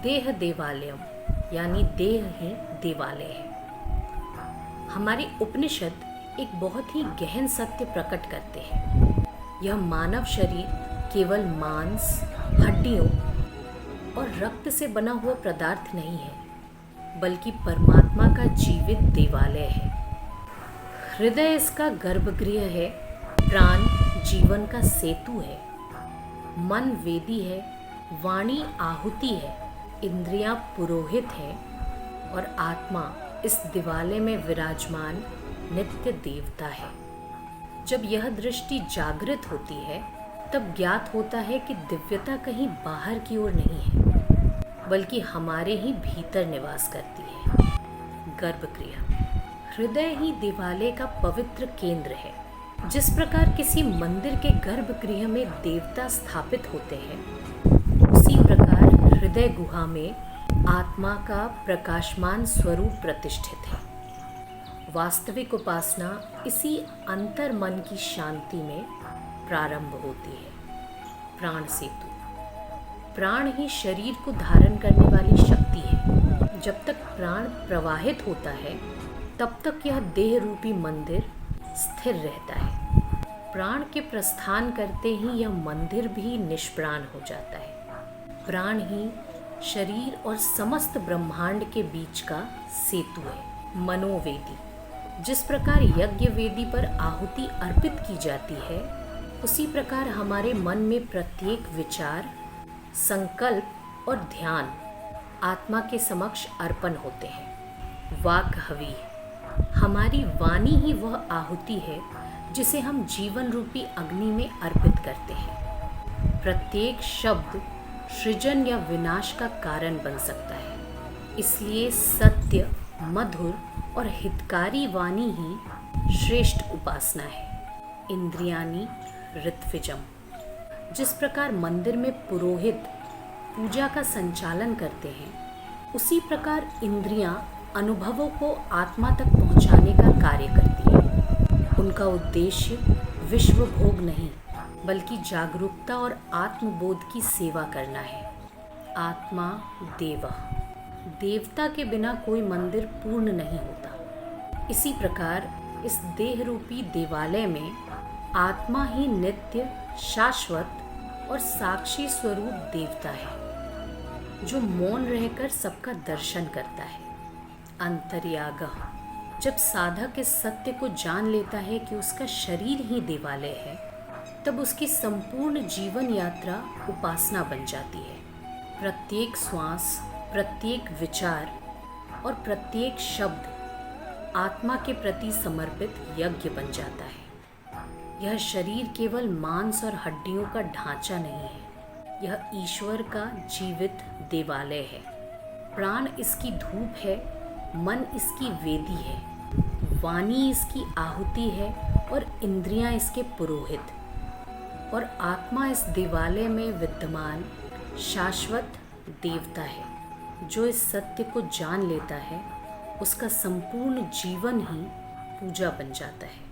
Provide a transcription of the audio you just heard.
देह देवालयम यानी देह ही देवालय है। हमारे उपनिषद एक बहुत ही गहन सत्य प्रकट करते हैं। यह मानव शरीर केवल मांस, हड्डियों और रक्त से बना हुआ पदार्थ नहीं है, बल्कि परमात्मा का जीवित देवालय है। हृदय इसका गर्भगृह है, प्राण जीवन का सेतु है, मन वेदी है, वाणी आहुति है, इंद्रियां पुरोहित है और आत्मा इस दिवालय में विराजमान नित्य देवता है। जब यह दृष्टि जागृत होती है, तब ज्ञात होता है कि दिव्यता कहीं बाहर की ओर नहीं है, बल्कि हमारे ही भीतर निवास करती है। गर्भगृह, हृदय ही दिवालय का पवित्र केंद्र है। जिस प्रकार किसी मंदिर के गर्भगृह में देवता स्थापित होते हैं, उसी प्रकार हृदय गुहा में आत्मा का प्रकाशमान स्वरूप प्रतिष्ठित है। वास्तविक उपासना इसी अंतर मन की शांति में प्रारंभ होती है। प्राण सेतु, प्राण ही शरीर को धारण करने वाली शक्ति है। जब तक प्राण प्रवाहित होता है, तब तक यह देह रूपी मंदिर स्थिर रहता है। प्राण के प्रस्थान करते ही यह मंदिर भी निष्प्राण हो जाता है। प्राण ही शरीर और समस्त ब्रह्मांड के बीच का सेतु है। मनोवेदी, जिस प्रकार यज्ञ वेदी पर आहुति अर्पित की जाती है, उसी प्रकार हमारे मन में प्रत्येक विचार, संकल्प और ध्यान आत्मा के समक्ष अर्पण होते हैं। वाक हवि, हमारी वाणी ही वह आहुति है जिसे हम जीवन रूपी अग्नि में अर्पित करते हैं। प्रत्येक शब्द सृजन या विनाश का कारण बन सकता है, इसलिए सत्य, मधुर और हितकारी वाणी ही श्रेष्ठ उपासना है। इंद्रियाणि ऋत्विजम, जिस प्रकार मंदिर में पुरोहित पूजा का संचालन करते हैं, उसी प्रकार इंद्रियां अनुभवों को आत्मा तक पहुंचाने का कार्य करती हैं। उनका उद्देश्य विश्व भोग नहीं, बल्कि जागरूकता और आत्मबोध की सेवा करना है। आत्मा देवः, देवता के बिना कोई मंदिर पूर्ण नहीं होता। इसी प्रकार इस देह रूपी देवालय में आत्मा ही नित्य, शाश्वत और साक्षी स्वरूप देवता है, जो मौन रहकर सबका दर्शन करता है। अंतर्यागः, जब साधक इस सत्य को जान लेता है कि उसका शरीर ही देवालय है, तब उसकी संपूर्ण जीवन यात्रा उपासना बन जाती है। प्रत्येक श्वास, प्रत्येक विचार और प्रत्येक शब्द आत्मा के प्रति समर्पित यज्ञ बन जाता है। यह शरीर केवल मांस और हड्डियों का ढांचा नहीं है, यह ईश्वर का जीवित देवालय है। प्राण इसकी धूप है, मन इसकी वेदी है, वाणी इसकी आहुति है और इंद्रियां इसके पुरोहित। और आत्मा इस देवालय में विद्यमान शाश्वत देवता है। जो इस सत्य को जान लेता है, उसका संपूर्ण जीवन ही पूजा बन जाता है।